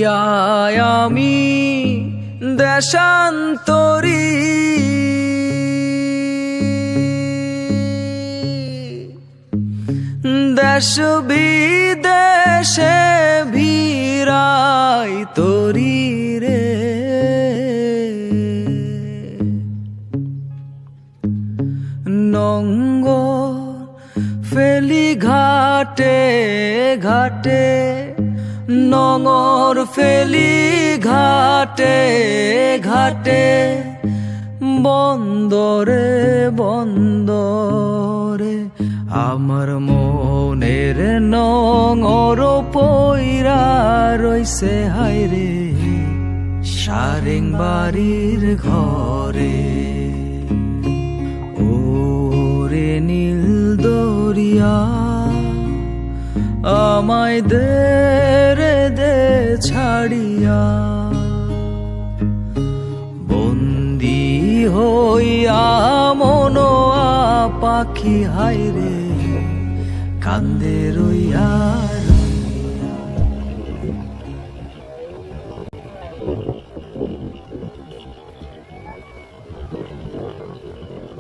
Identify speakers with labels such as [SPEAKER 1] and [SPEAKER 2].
[SPEAKER 1] করিয়ায় আমি দেশান্তরী, দেশ বিদেশে ভিড়াই তরি রে। নঙ্গর ফেলি ঘাটে ঘাটে, নঙর ফেলি ঘাটে ঘাটে, বন্দরে বন্দরে আমার মনের নঙর পইরা রইছে হায়রে সারেং বাড়ির ঘরে। ওরে নীল দরিয়া আমায় দে রে দে ছাড়িয়া, বন্দি হইয়া মনোয়া পাখি হায়রে কান্দে রইয়া।